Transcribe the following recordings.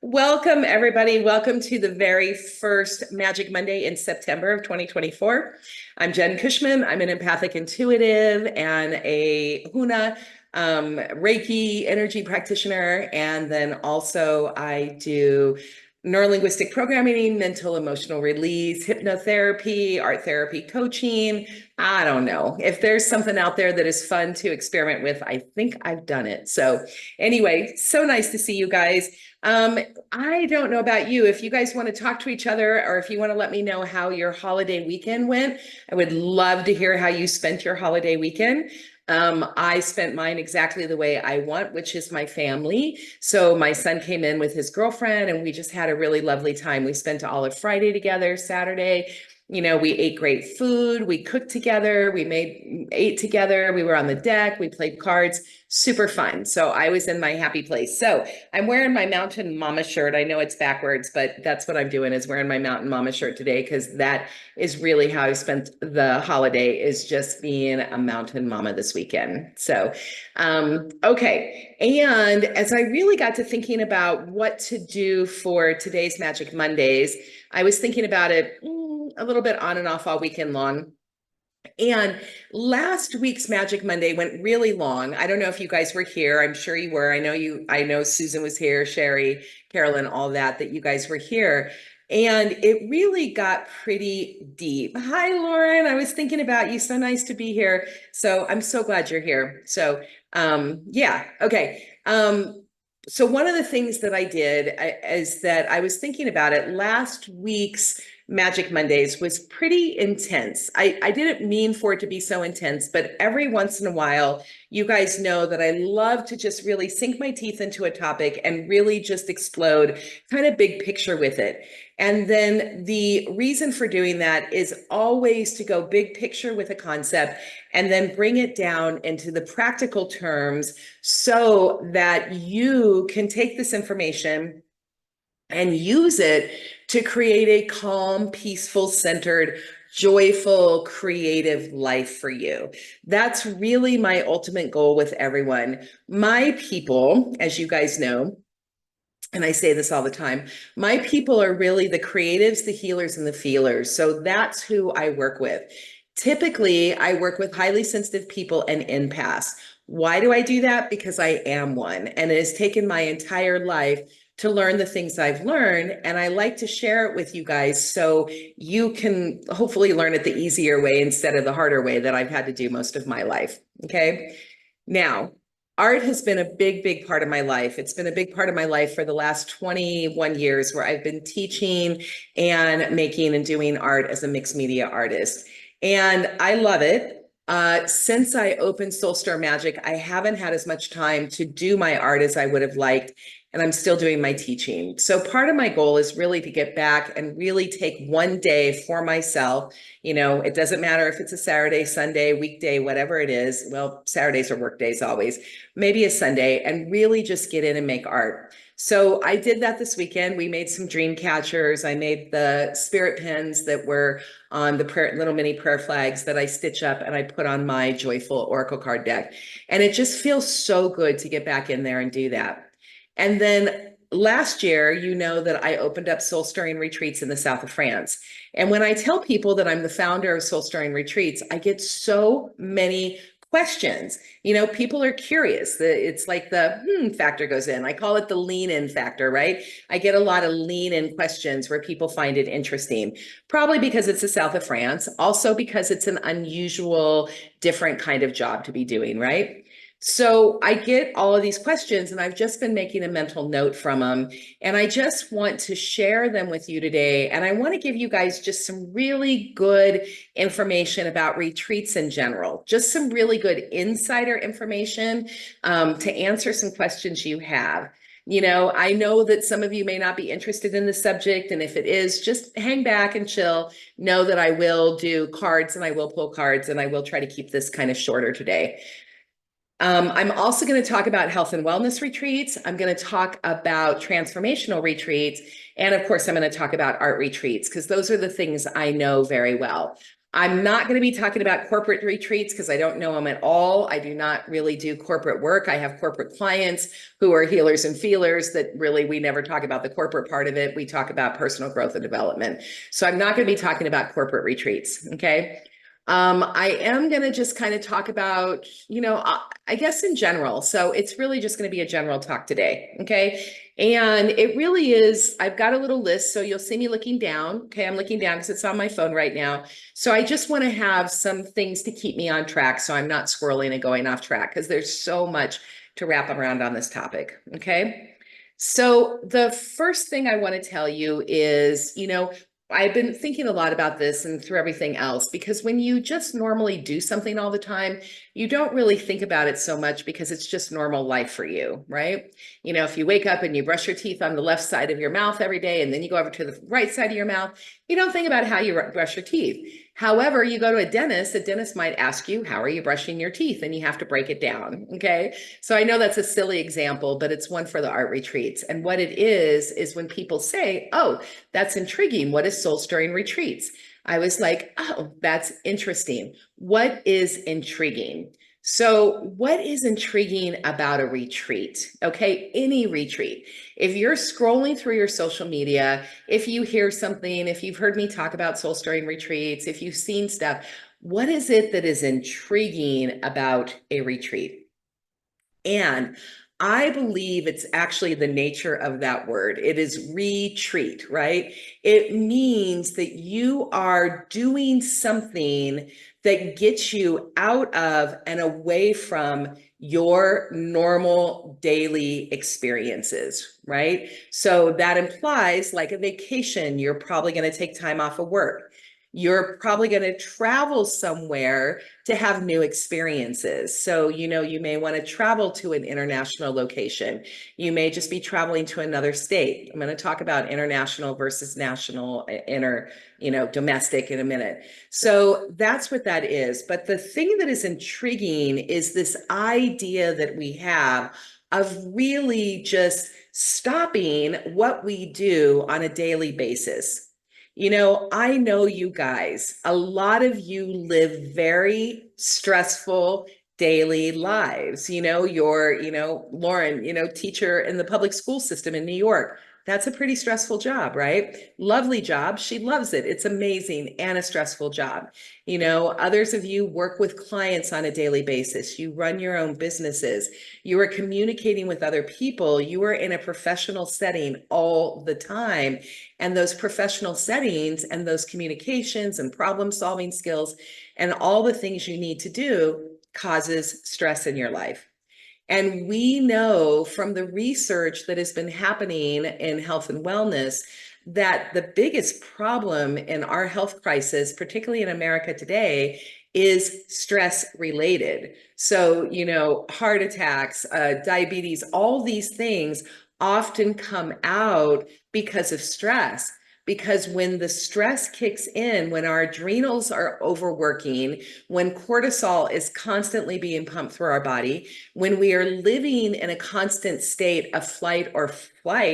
Welcome, everybody. Welcome to the very first Magic Monday in September of 2024. I'm Jen Cushman. I'm an empathic intuitive and a Huna Reiki energy practitioner. And then also I do neurolinguistic programming, mental emotional release, hypnotherapy, art therapy coaching. I don't know. If there's something out there that is fun to experiment with, I think I've done it. So anyway, so nice to see you guys. I don't know about you. If you guys want to talk to each other or if you want to let me know how your holiday weekend went, I would love to hear how you spent your holiday weekend. I spent mine exactly the way I want, which is my family. So my son came in with his girlfriend and we just had a really lovely time. We spent all of Friday together, Saturday. We ate great food, we cooked together, ate together, we were on the deck, we played cards, super fun. So I was in my happy place. So I'm wearing my Mountain Mama shirt. I know it's backwards, but that's what I'm doing is wearing my Mountain Mama shirt today because that is really how I spent the holiday is just being a mountain mama this weekend. So, okay. And as I really got to thinking about what to do for today's Magic Mondays, I was thinking about it a little bit on and off all weekend long. And last week's Magic Monday went really long. I don't know if you guys were here. I'm sure you were. I know Susan was here, Sherry, Carolyn, all that you guys were here. And it really got pretty deep. Hi, Lauren. I was thinking about you. So nice to be here. So I'm so glad you're here. So yeah, okay. So one of the things that I did is that I was thinking about it last week's Magic Mondays was pretty intense. I didn't mean for it to be so intense, but every once in a while, you guys know that I love to just really sink my teeth into a topic and really just explode kind of big picture with it. And then the reason for doing that is always to go big picture with a concept and then bring it down into the practical terms so that you can take this information and use it to create a calm, peaceful, centered, joyful, creative life for you. That's really my ultimate goal with everyone. My people, as you guys know, and I say this all the time, my people are really the creatives, the healers, and the feelers. So that's who I work with. Typically, I work with highly sensitive people and empaths. Why do I do that? Because I am one, and it has taken my entire life to learn the things I've learned. And I like to share it with you guys so you can hopefully learn it the easier way instead of the harder way that I've had to do most of my life. Okay. Now, art has been a big, big part of my life. It's been a big part of my life for the last 21 years where I've been teaching and making and doing art as a mixed media artist. And I love it. Since I opened Soul Star Magic, I haven't had as much time to do my art as I would have liked, and I'm still doing my teaching. So part of my goal is really to get back and really take one day for myself. It doesn't matter if it's a Saturday, Sunday, weekday, whatever it is. Well, Saturdays are work days always, maybe a Sunday, and really just get in and make art. So I did that this weekend. We made some dream catchers. I made the spirit pins that were on the little mini prayer flags that I stitch up and I put on my joyful oracle card deck. And it just feels so good to get back in there and do that. And then last year, you know that I opened up Soul Stirring Retreats in the south of France. And when I tell people that I'm the founder of Soul Stirring Retreats, I get so many questions. People are curious. It's like the factor goes in. I call it the lean in factor, right? I get a lot of lean in questions where people find it interesting, probably because it's the south of France, also because it's an unusual, different kind of job to be doing, right? So I get all of these questions and I've just been making a mental note from them. And I just want to share them with you today. And I want to give you guys just some really good information about retreats in general, just some really good insider information to answer some questions you have. I know that some of you may not be interested in the subject. And if it is, just hang back and chill. Know that I will do cards and I will pull cards and I will try to keep this kind of shorter today. I'm also going to talk about health and wellness retreats. I'm going to talk about transformational retreats. And of course, I'm going to talk about art retreats because those are the things I know very well. I'm not going to be talking about corporate retreats because I don't know them at all. I do not really do corporate work. I have corporate clients who are healers and feelers that really we never talk about the corporate part of it. We talk about personal growth and development. So I'm not going to be talking about corporate retreats. Okay. I am going to just kind of talk about, I guess in general. So it's really just going to be a general talk today. Okay. And it really is, I've got a little list. So you'll see me looking down. Okay. I'm looking down because it's on my phone right now. So I just want to have some things to keep me on track. So I'm not squirreling and going off track because there's so much to wrap around on this topic. Okay. So the first thing I want to tell you is, I've been thinking a lot about this and through everything else, because when you just normally do something all the time, you don't really think about it so much because it's just normal life for you, right? If you wake up and you brush your teeth on the left side of your mouth every day, and then you go over to the right side of your mouth, you don't think about how you brush your teeth. However, you go to a dentist might ask you, how are you brushing your teeth? And you have to break it down, okay? So I know that's a silly example, but it's one for the art retreats. And what it is when people say, oh, that's intriguing. What is soul stirring retreats? I was like, oh, that's interesting. What is intriguing? So what is intriguing about a retreat? Okay, any retreat. If you're scrolling through your social media, if you hear something, if you've heard me talk about soul stirring retreats, if you've seen stuff, what is it that is intriguing about a retreat? And I believe it's actually the nature of that word. It is retreat, right? It means that you are doing something that gets you out of and away from your normal daily experiences, right? So that implies like a vacation, you're probably going to take time off of work. You're probably going to travel somewhere to have new experiences. So, you may want to travel to an international location. You may just be traveling to another state. I'm going to talk about international versus national, domestic in a minute. So that's what that is. But the thing that is intriguing is this idea that we have of really just stopping what we do on a daily basis. I know you guys, a lot of you live very stressful daily lives. Lauren, teacher in the public school system in New York. That's a pretty stressful job, right? Lovely job. She loves it. It's amazing and a stressful job. Others of you work with clients on a daily basis. You run your own businesses. You are communicating with other people. You are in a professional setting all the time. And those professional settings and those communications and problem solving skills and all the things you need to do causes stress in your life. And we know from the research that has been happening in health and wellness that the biggest problem in our health crisis, particularly in America today, is stress related. So, heart attacks, diabetes, all these things often come out because of stress. Because when the stress kicks in, when our adrenals are overworking, when cortisol is constantly being pumped through our body, when we are living in a constant state of flight or fright,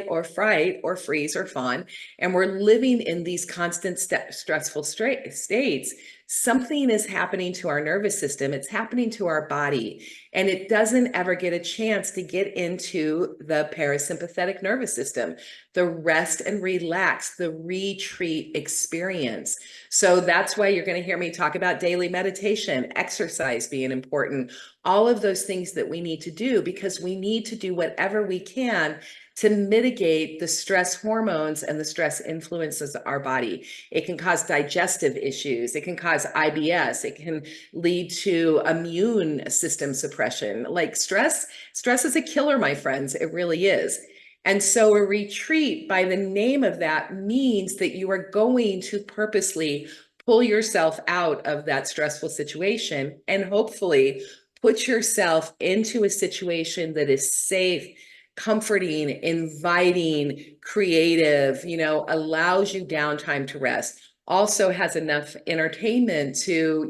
or freeze or fawn, and we're living in these constant stressful states, something is happening to our nervous system. It's happening to our body, and it doesn't ever get a chance to get into the parasympathetic nervous system, the rest and relax, the retreat experience. So that's why you're going to hear me talk about daily meditation, exercise being important, all of those things that we need to do, because we need to do whatever we can to mitigate the stress hormones and the stress influences of our body. It can cause digestive issues. It can cause IBS. It can lead to immune system suppression. Like stress is a killer, my friends. It really is. And so a retreat, by the name of that, means that you are going to purposely pull yourself out of that stressful situation and hopefully put yourself into a situation that is safe, comforting, inviting, creative, allows you downtime to rest, also has enough entertainment to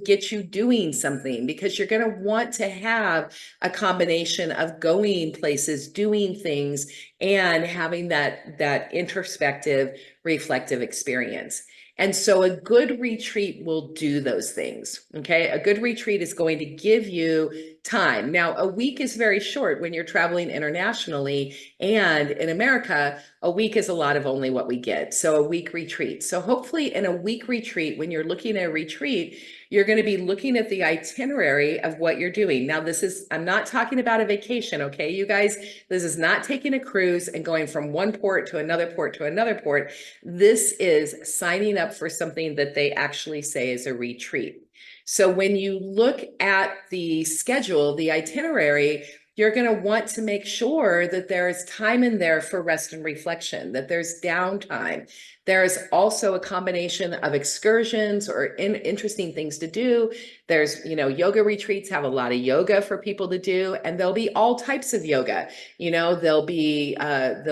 get you doing something, because you're going to want to have a combination of going places, doing things, and having that introspective, reflective experience. And so a good retreat will do those things. Okay. A good retreat is going to give you time. Now, a week is very short when you're traveling internationally, and in America, a week is a lot of only what we get. So a week retreat. So hopefully in a week retreat, when you're looking at a retreat, you're going to be looking at the itinerary of what you're doing. Now, I'm not talking about a vacation, okay, you guys? This is not taking a cruise and going from one port to another port to another port. This is signing up for something that they actually say is a retreat. So when you look at the schedule, the itinerary, you're going to want to make sure that there's time in there for rest and reflection, that there's downtime. There's also a combination of excursions or interesting things to do. There's, yoga retreats have a lot of yoga for people to do, and there'll be all types of yoga. There'll be a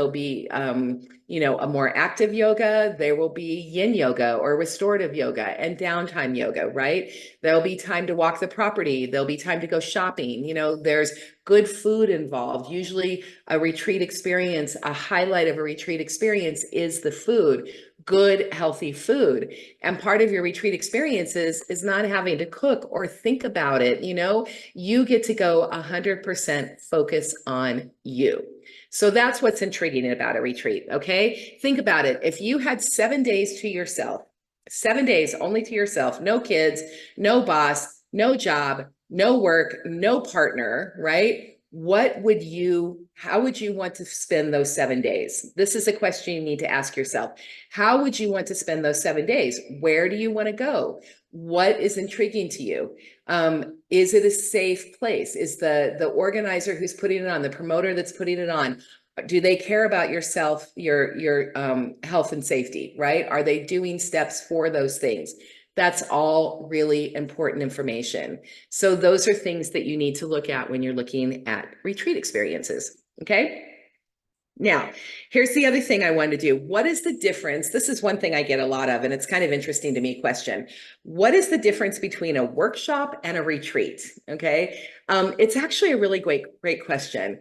more active yoga. There will be yin yoga or restorative yoga and downtime yoga, right? There'll be time to walk the property. There'll be time to go shopping. There's good food involved. Usually a retreat experience, a highlight of a retreat experience is the food, good, healthy food. And part of your retreat experiences is not having to cook or think about it. You get to go 100% focus on you. So that's what's intriguing about a retreat. Okay. Think about it. If you had 7 days to yourself, 7 days only to yourself, no kids, no boss, no job, no work, no partner, right? How would you want to spend those 7 days? This is a question you need to ask yourself. How would you want to spend those 7 days? Where do you want to go? What is intriguing to you? Is it a safe place? Is the organizer who's putting it on, the promoter that's putting it on, do they care about yourself, your health and safety, right? Are they doing steps for those things? That's all really important information. So those are things that you need to look at when you're looking at retreat experiences, okay? Now, here's the other thing I wanted to do. What is the difference? This is one thing I get a lot of, and it's kind of interesting to me question. What is the difference between a workshop and a retreat? Okay. It's actually a really great question.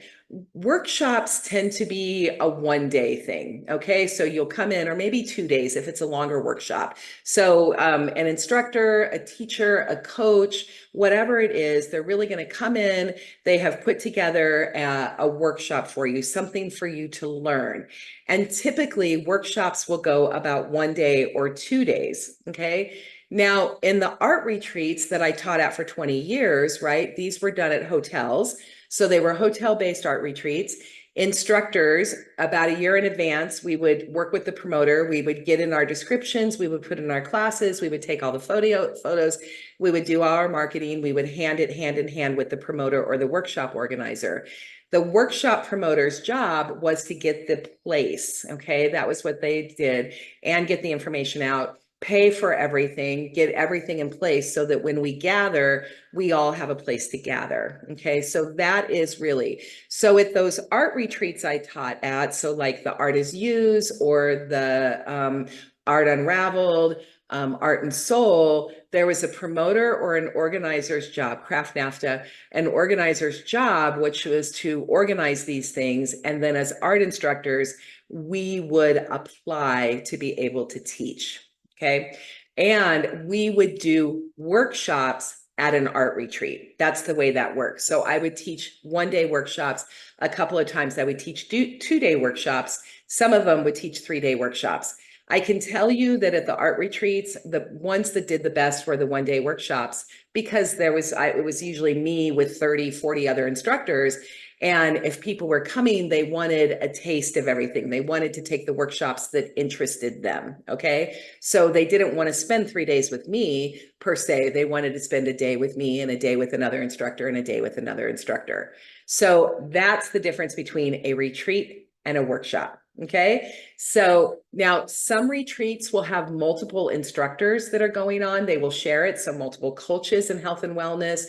Workshops tend to be a 1-day thing. Okay. So you'll come in, or maybe 2 days if it's a longer workshop. So an instructor, a teacher, a coach, whatever it is, they're really going to come in. They have put together a workshop for you, something for you to learn. And typically workshops will go about 1 day or 2 days. Okay. Now, in the art retreats that I taught at for 20 years, right, these were done at hotels. So they were hotel-based art retreats. Instructors, about a year in advance, we would work with the promoter. We would get in our descriptions. We would put in our classes. We would take all the photos. We would do our marketing. We would hand it hand in hand with the promoter or the workshop organizer. The workshop promoter's job was to get the place. Okay, that was what they did, and get the information out, pay for everything, get everything in place so that when we gather, we all have a place to gather. Okay, so that is really, so at those art retreats I taught at, so like the Art is Used or the Art Unraveled, Art and Soul, there was a promoter or an organizer's job, Craft NAFTA, an organizer's job, which was to organize these things. And then as art instructors, we would apply to be able to teach. Okay. And we would do workshops at an art retreat. That's the way that works. So I would teach 1-day workshops. A couple of times I would teach 2-day workshops. Some of them would teach 3-day workshops. I can tell you that at the art retreats, the ones that did the best were the 1-day workshops, because it was usually me with 30, 40 other instructors. And if people were coming, they wanted a taste of everything. They wanted to take the workshops that interested them. Okay. So they didn't want to spend 3 days with me per se. They wanted to spend a day with me and a day with another instructor and a day with another instructor. So that's the difference between a retreat and a workshop. Okay. So now some retreats will have multiple instructors that are going on. They will share it. So multiple coaches in health and wellness,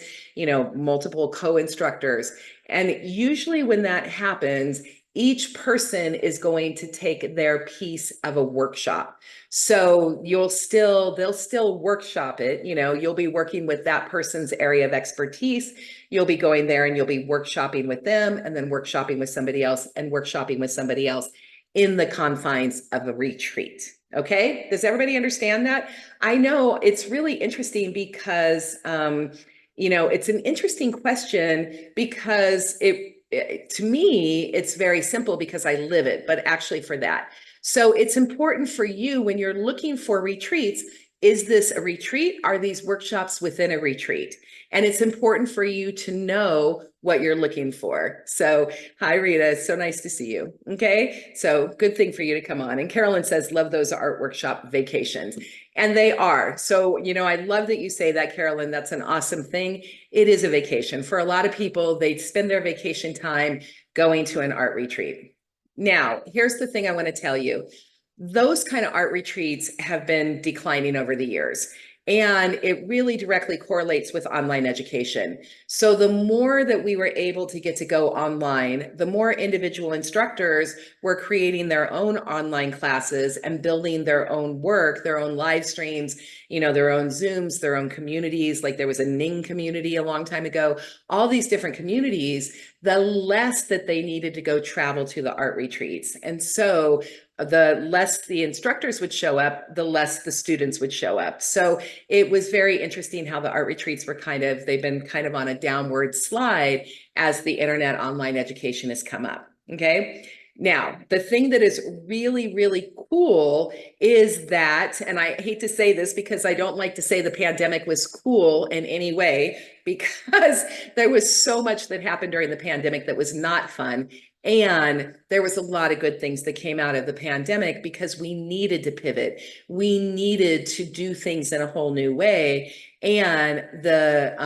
multiple co-instructors. And usually when that happens, each person is going to take their piece of a workshop. So they'll still workshop it. You'll be working with that person's area of expertise. You'll be going there and you'll be workshopping with them, and then workshopping with somebody else, and workshopping with somebody else. in the confines of a retreat. Okay, does everybody understand that? I know it's really interesting because, it's an interesting question because to me, it's very simple because I live it, but actually for that. So it's important for you when you're looking for retreats. Is this a retreat? Are these workshops within a retreat? And it's important for you to know what you're looking for. So, hi, Rita. It's so nice to see you. Okay. So, good thing for you to come on. And Carolyn says, love those art workshop vacations. And they are. So, I love that you say that, Carolyn. That's an awesome thing. It is a vacation. For a lot of people, they spend their vacation time going to an art retreat. Now, here's the thing I want to tell you. Those kind of art retreats have been declining over the years. And it really directly correlates with online education. So the more that we were able to get to go online, the more individual instructors were creating their own online classes and building their own work, their own live streams, their own Zooms, their own communities. Like there was a Ning community a long time ago, all these different communities, the less that they needed to go travel to the art retreats. And so the less the instructors would show up, the less the students would show up. So it was very interesting how the art retreats were they've been kind of on a downward slide as the internet online education has come up. Okay. Now, the thing that is really, really cool is that, and I hate to say this because I don't like to say the pandemic was cool in any way, because there was so much that happened during the pandemic that was not fun. And there was a lot of good things that came out of the pandemic because we needed to pivot. We needed to do things in a whole new way. And the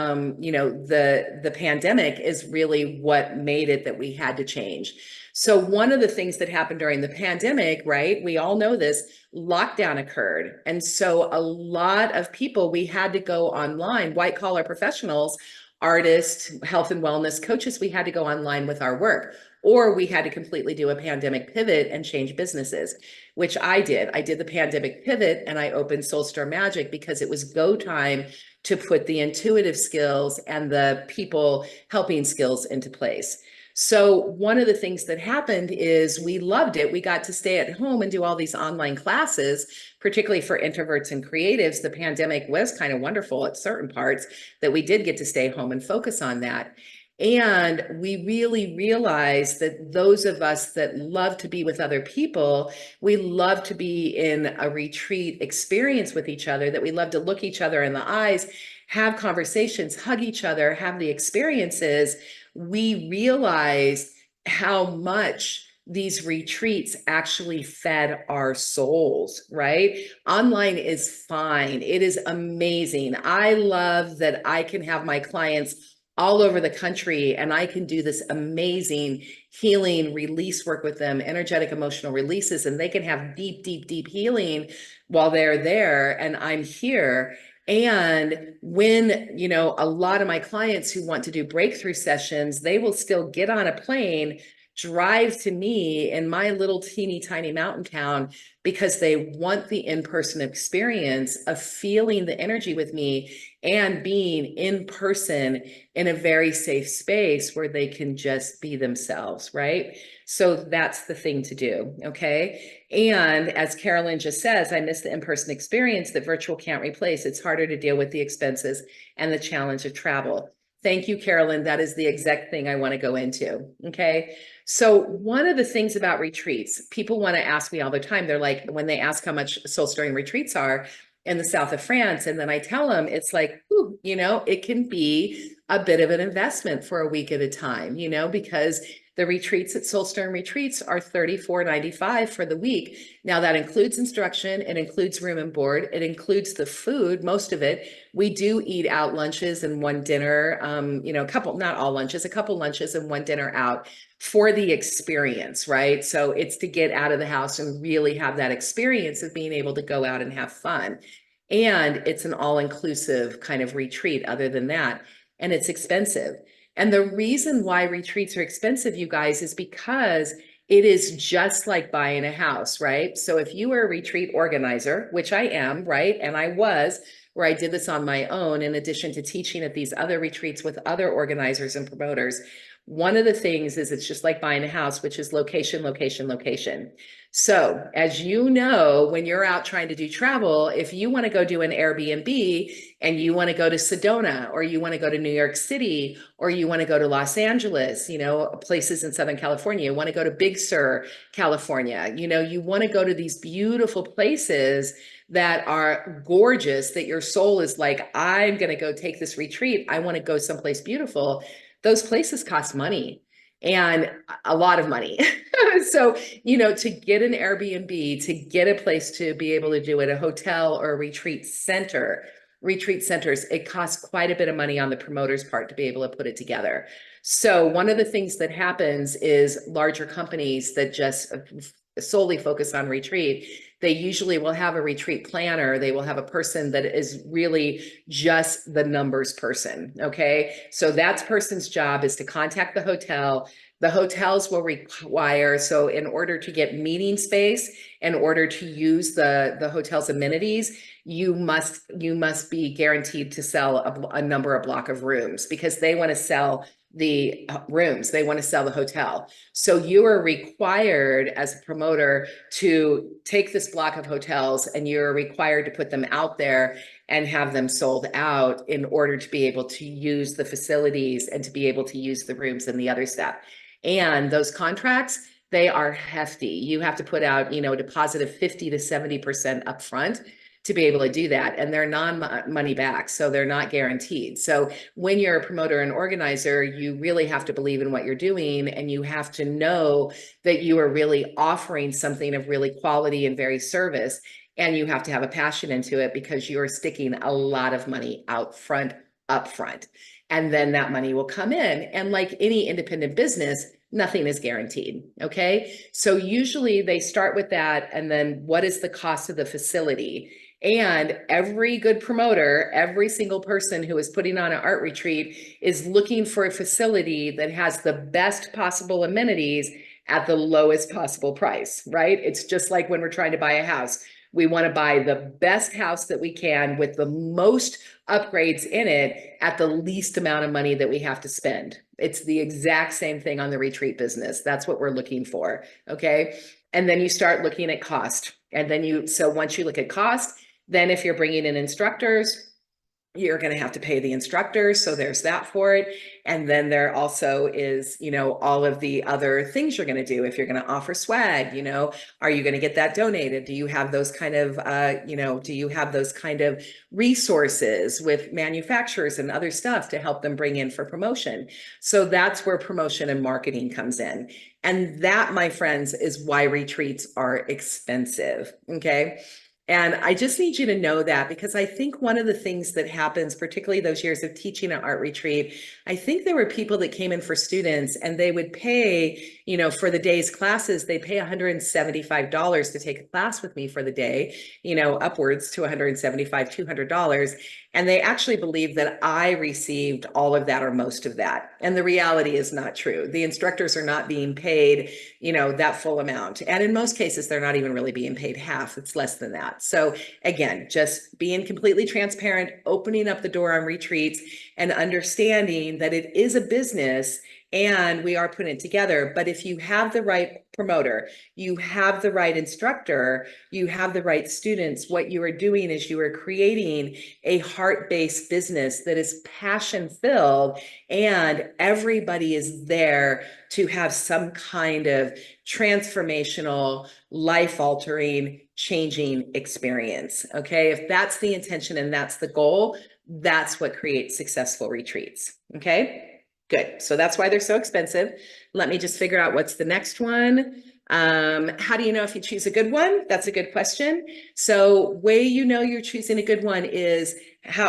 pandemic is really what made it that we had to change. So one of the things that happened during the pandemic, right? We all know this, lockdown occurred. And so a lot of people, we had to go online, white collar professionals, artists, health and wellness coaches, we had to go online with our work. Or we had to completely do a pandemic pivot and change businesses, which I did. I did the pandemic pivot and I opened Soulstar Magic because it was go time to put the intuitive skills and the people helping skills into place. So one of the things that happened is we loved it. We got to stay at home and do all these online classes, particularly for introverts and creatives. The pandemic was kind of wonderful at certain parts that we did get to stay home and focus on that. And we really realized that those of us that love to be with other people, we love to be in a retreat experience with each other, that we love to look each other in the eyes, have conversations, hug each other, have the experiences. We realized how much these retreats actually fed our souls, right? Online is fine. It is amazing. I love that I can have my clients all over the country and I can do this amazing healing release work with them, energetic emotional releases, and they can have deep, deep, deep healing while they're there and I'm here. And when, a lot of my clients who want to do breakthrough sessions, they will still get on a plane, drive to me in my little teeny tiny mountain town because they want the in-person experience of feeling the energy with me and being in person in a very safe space where they can just be themselves, right? So that's the thing to do, okay? And as Carolyn just says, I miss the in-person experience that virtual can't replace. It's harder to deal with the expenses and the challenge of travel. Thank you, Carolyn. That is the exact thing I want to go into, okay? So one of the things about retreats, people want to ask me all the time, they're like, when they ask how much soul stirring retreats are in the south of France, and then I tell them, it's like, ooh, it can be a bit of an investment for a week at a time, because the retreats at Soul Stirring Retreats are $34.95 for the week. Now that includes instruction, it includes room and board, it includes the food, most of it. We do eat out lunches and one dinner, a couple, not all lunches, a couple lunches and one dinner out for the experience, right? So it's to get out of the house and really have that experience of being able to go out and have fun. And it's an all-inclusive kind of retreat other than that. And it's expensive. And the reason why retreats are expensive, you guys, is because it is just like buying a house, right? So if you were a retreat organizer, which I am, right? And I was, where I did this on my own, in addition to teaching at these other retreats with other organizers and promoters, one of the things is it's just like buying a house, which is location, location, location. So as you know, when you're out trying to do travel, if you want to go do an Airbnb and you want to go to Sedona, or you want to go to New York City, or you want to go to Los Angeles, places in Southern California, you want to go to Big Sur, California, you want to go to these beautiful places that are gorgeous, that your soul is like, I'm going to go take this retreat. I want to go someplace beautiful. Those places cost money, and a lot of money. So, to get an Airbnb, to get a place to be able to do it, a hotel or a retreat centers, it costs quite a bit of money on the promoter's part to be able to put it together. So one of the things that happens is larger companies that just solely focus on retreat, they usually will have a retreat planner. They will have a person that is really just the numbers person. Okay. So that person's job is to contact the hotel. The hotels will require, so in order to get meeting space, in order to use the hotel's amenities, you must be guaranteed to sell a number of block of rooms, because they want to sell the rooms, they want to sell the hotel. So you are required as a promoter to take this block of hotels, and you're required to put them out there and have them sold out in order to be able to use the facilities and to be able to use the rooms and the other stuff. And those contracts, they are hefty. You have to put out, a deposit of 50 to 70% upfront to be able to do that. And they're non-money back, so they're not guaranteed. So when you're a promoter and organizer, you really have to believe in what you're doing, and you have to know that you are really offering something of really quality and very service. And you have to have a passion into it, because you're sticking a lot of money upfront. And then that money will come in. And like any independent business, nothing is guaranteed. Okay. So usually they start with that. And then what is the cost of the facility? And every good promoter, every single person who is putting on an art retreat is looking for a facility that has the best possible amenities at the lowest possible price, right? It's just like when we're trying to buy a house. We want to buy the best house that we can with the most upgrades in it at the least amount of money that we have to spend. It's the exact same thing on the retreat business. That's what we're looking for. Okay. And then you start looking at cost. And then so once you look at cost, then if you're bringing in instructors, you're going to have to pay the instructors. So there's that for it. And then there also is, all of the other things you're going to do. If you're going to offer swag, are you going to get that donated? Do you have those kind of, do you have those kind of resources with manufacturers and other stuff to help them bring in for promotion? So that's where promotion and marketing comes in. And that, my friends, is why retreats are expensive. Okay. And I just need you to know that, because I think one of the things that happens, particularly those years of teaching an art retreat, I think there were people that came in for students, and they would pay, for the day's classes, they pay $175 to take a class with me for the day, upwards to $175, $200. And they actually believe that I received all of that or most of that. And the reality is not true. The instructors are not being paid, that full amount. And in most cases, they're not even really being paid half. It's less than that. So again, just being completely transparent, opening up the door on retreats, and understanding that it is a business and we are putting it together. But if you have the right promoter, you have the right instructor, you have the right students, what you are doing is you are creating a heart-based business that is passion-filled, and everybody is there to have some kind of transformational, life-altering, changing experience. Okay. If that's the intention and that's the goal, that's what creates successful retreats. Okay. Good. So that's why they're so expensive. Let me just figure out what's the next one. How do you know if you choose a good one? That's a good question. So way you know you're choosing a good one is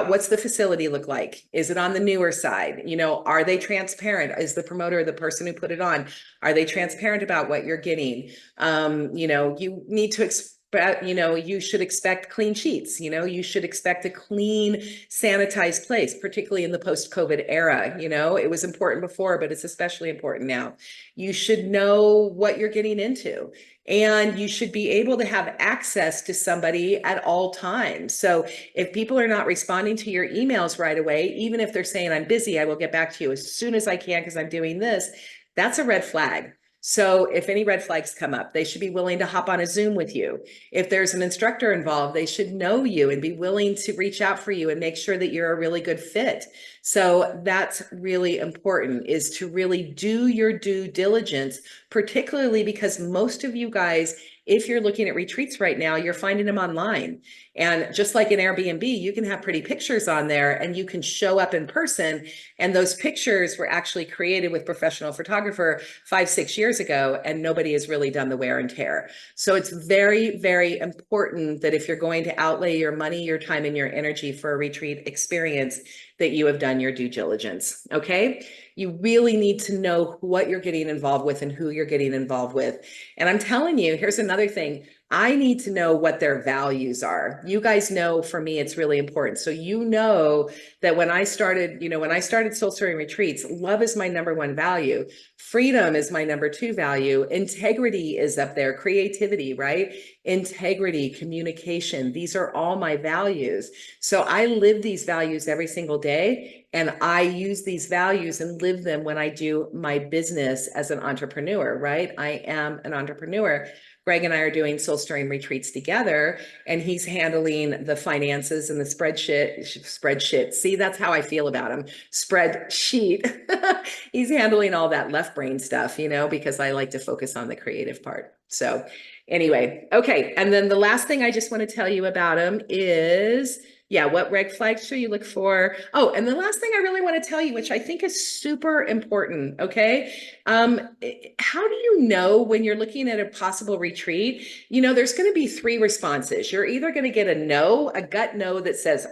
what's the facility look like? Is it on the newer side? Are they transparent? Is the promoter, the person who put it on, are they transparent about what you're getting? You need to but you should expect clean sheets. You should expect a clean, sanitized place, particularly in the post-COVID era. It was important before, but it's especially important now. You should know what you're getting into, and you should be able to have access to somebody at all times. So if people are not responding to your emails right away, even if they're saying, I'm busy, I will get back to you as soon as I can because I'm doing this, that's a red flag. So if any red flags come up, they should be willing to hop on a Zoom with you. If there's an instructor involved, they should know you and be willing to reach out for you and make sure that you're a really good fit. So that's really important, is to really do your due diligence, particularly because most of you guys, if you're looking at retreats right now, you're finding them online. And just like in Airbnb, you can have pretty pictures on there and you can show up in person. And those pictures were actually created with professional photographer 5-6 years ago, and nobody has really done the wear and tear. So it's very, very important that if you're going to outlay your money, your time, and your energy for a retreat experience, that you have done your due diligence, okay? You really need to know what you're getting involved with and who you're getting involved with. And I'm telling you, here's another thing. I need to know what their values are. You guys know, for me, it's really important. So that when I started Soul Stirring Retreats, love is my number one value. Freedom is my number two value. Integrity is up there. Creativity, right? Integrity, communication. These are all my values. So I live these values every single day, and I use these values and live them when I do my business as an entrepreneur, right? I am an entrepreneur. Greg and I are doing Soul Stirring Retreats together, and he's handling the finances and the spreadsheet. See, that's how I feel about him. Spreadsheet. He's handling all that left brain stuff, because I like to focus on the creative part. So anyway, okay. And then the last thing I just want to tell you about him is, what red flags should you look for? Oh, and the last thing I really want to tell you, which I think is super important, okay? How do you know when you're looking at a possible retreat? There's going to be 3 responses. You're either going to get a gut no that says,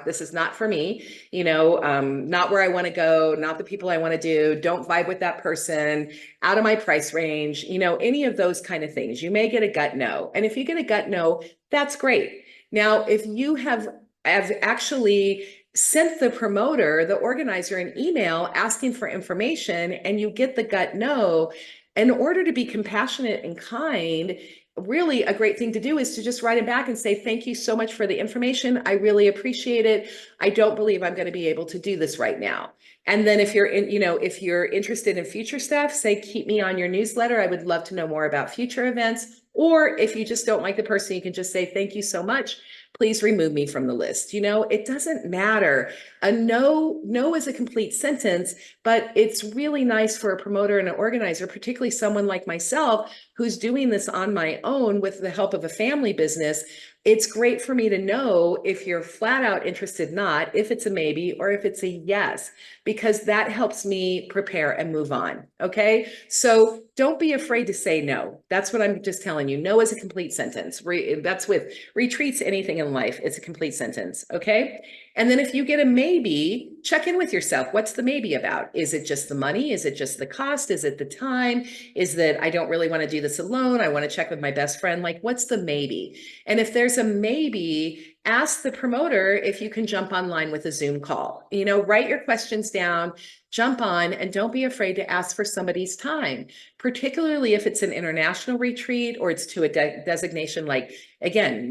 this is not for me, not where I want to go, not the people I want to do, don't vibe with that person, out of my price range, any of those kind of things. You may get a gut no. And if you get a gut no, that's great. Now, if you have actually sent the promoter, the organizer, an email asking for information, and you get the gut no, in order to be compassionate and kind, really a great thing to do is to just write it back and say, thank you so much for the information. I really appreciate it. I don't believe I'm going to be able to do this right now. And then if you're if you're interested in future stuff, say, keep me on your newsletter. I would love to know more about future events. Or if you just don't like the person, you can just say, thank you so much. Please remove me from the list. It doesn't matter. A no is a complete sentence, but it's really nice for a promoter and an organizer, particularly someone like myself, who's doing this on my own with the help of a family business. It's great for me to know if you're flat out interested, not if it's a maybe or if it's a yes, because that helps me prepare and move on. Okay. So don't be afraid to say no. That's what I'm just telling you. No is a complete sentence. That's with retreats, anything in life. It's a complete sentence. Okay. And then if you get a maybe, check in with yourself. What's the maybe about? Is it just the money? Is it just the cost? Is it the time? Is that I don't really want to do this alone? I want to check with my best friend. Like, what's the maybe? And if there's a maybe, ask the promoter if you can jump online with a Zoom call. Write your questions down, jump on, and don't be afraid to ask for somebody's time, particularly if it's an international retreat or it's to a designation like, again,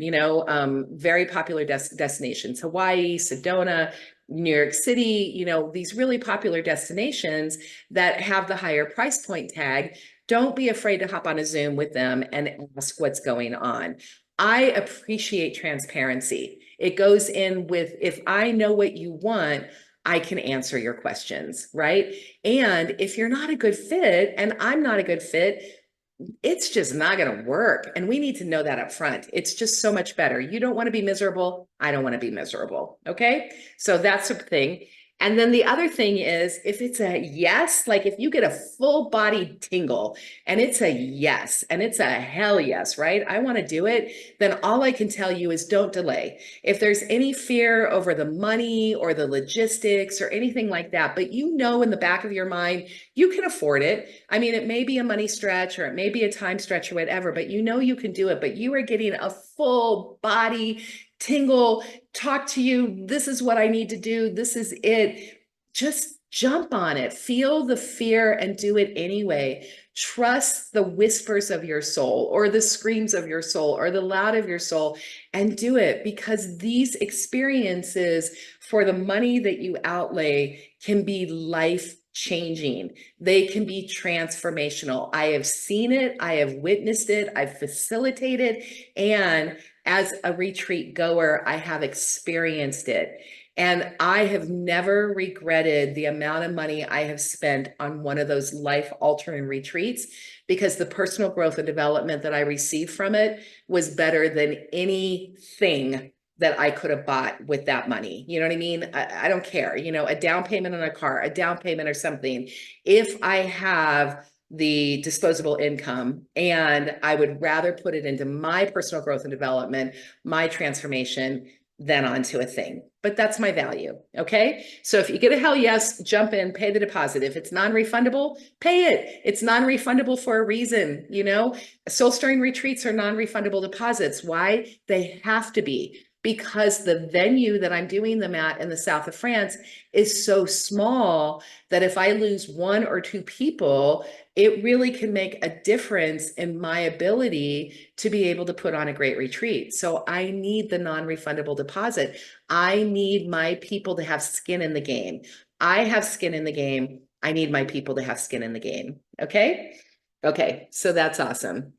very popular destinations, Hawaii, Sedona, New York City, these really popular destinations that have the higher price point tag. Don't be afraid to hop on a Zoom with them and ask what's going on. I appreciate transparency. It goes in with, if I know what you want, I can answer your questions, right? And if you're not a good fit and I'm not a good fit, it's just not going to work. And we need to know that up front. It's just so much better. You don't want to be miserable. I don't want to be miserable. Okay. So that's a thing. And then the other thing is, if it's a yes, like if you get a full body tingle and it's a yes, and it's a hell yes, right? I want to do it, then all I can tell you is don't delay. If there's any fear over the money or the logistics or anything like that, but you know in the back of your mind, you can afford it. I mean, it may be a money stretch or it may be a time stretch or whatever, but you know you can do it, but you are getting a full body tingle, talk to you. This is what I need to do. This is it. Just jump on it. Feel the fear and do it anyway. Trust the whispers of your soul or the screams of your soul or the loud of your soul and do it, because these experiences for the money that you outlay can be life changing. They can be transformational. I have seen it. I have witnessed it. I've facilitated. And as a retreat goer, I have experienced it. And I have never regretted the amount of money I have spent on one of those life altering retreats, because the personal growth and development that I received from it was better than anything that I could have bought with that money. You know what I mean? I don't care, you know, a down payment on a car, a down payment or something. If I have the disposable income, and I would rather put it into my personal growth and development, my transformation, than onto a thing. But that's my value. Okay. So if you get a hell yes, jump in, pay the deposit. If it's non-refundable, pay it. It's non-refundable for a reason. You know, soul stirring retreats are non-refundable deposits. Why? They have to be, because the venue that I'm doing them at in the south of France is so small that if I lose one or two people, it really can make a difference in my ability to be able to put on a great retreat. So I need the non-refundable deposit. I need my people to have skin in the game. I have skin in the game. I need my people to have skin in the game. Okay. Okay. So that's awesome.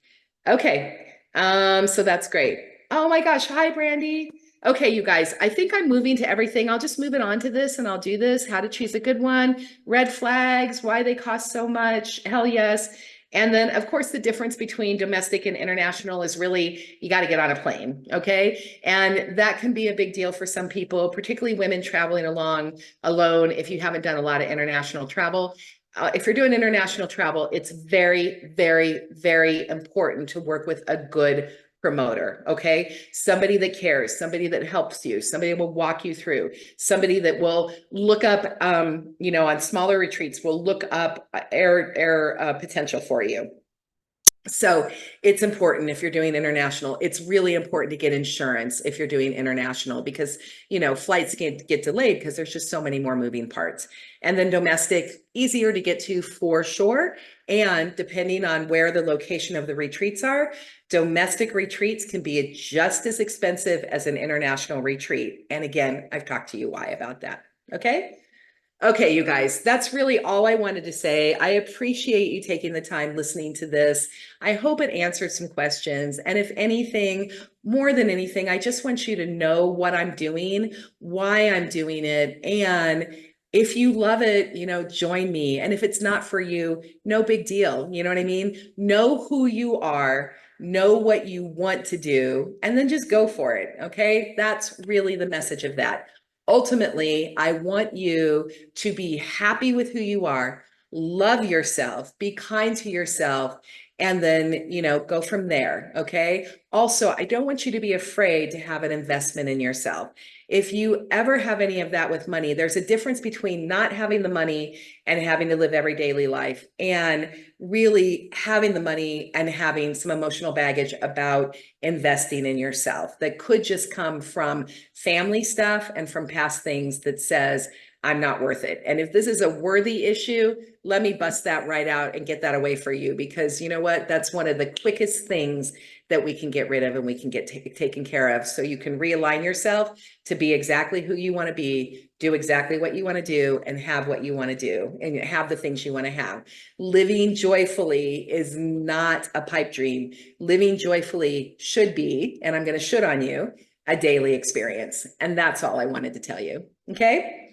Okay. So that's great. Oh my gosh. Hi, Brandy. Okay, you guys, I think I'm moving to everything. I'll just move it on to this and I'll do this. How to choose a good one, red flags, why they cost so much, hell yes. And then of course, the difference between domestic and international is really, you got to get on a plane. Okay. And that can be a big deal for some people, particularly women traveling along alone. If you haven't done a lot of international travel, if you're doing international travel, it's very, very, very important to work with a good promoter. Okay. Somebody that cares, somebody that helps you, somebody will walk you through, somebody that will look up, you know, on smaller retreats, will look up air potential for you. So it's important if you're doing international. It's really important to get insurance if you're doing international, because, you know, flights get delayed because there's just so many more moving parts. And then domestic, easier to get to for sure. And depending on where the location of the retreats are, domestic retreats can be just as expensive as an international retreat. And again, I've talked to you why about that. Okay. Okay, you guys, that's really all I wanted to say. I appreciate you taking the time listening to this. I hope it answered some questions. And if anything, more than anything, I just want you to know what I'm doing, why I'm doing it. And if you love it, you know, join me. And if it's not for you, no big deal. You know what I mean? Know who you are, know what you want to do, and then just go for it. Okay. That's really the message of that. Ultimately, I want you to be happy with who you are, love yourself, be kind to yourself, and then, you know, go from there. Okay. Also, I don't want you to be afraid to have an investment in yourself. If you ever have any of that with money, there's a difference between not having the money and having to live every daily life, and really having the money and having some emotional baggage about investing in yourself that could just come from family stuff and from past things that says, I'm not worth it. And if this is a worthy issue, let me bust that right out and get that away for you, because you know what? That's one of the quickest things that we can get rid of and we can get taken care of. So you can realign yourself to be exactly who you want to be, do exactly what you want to do, and have what you want to do, and have the things you want to have. Living joyfully is not a pipe dream. Living joyfully should be, and I'm going to should on you, a daily experience. And that's all I wanted to tell you. Okay.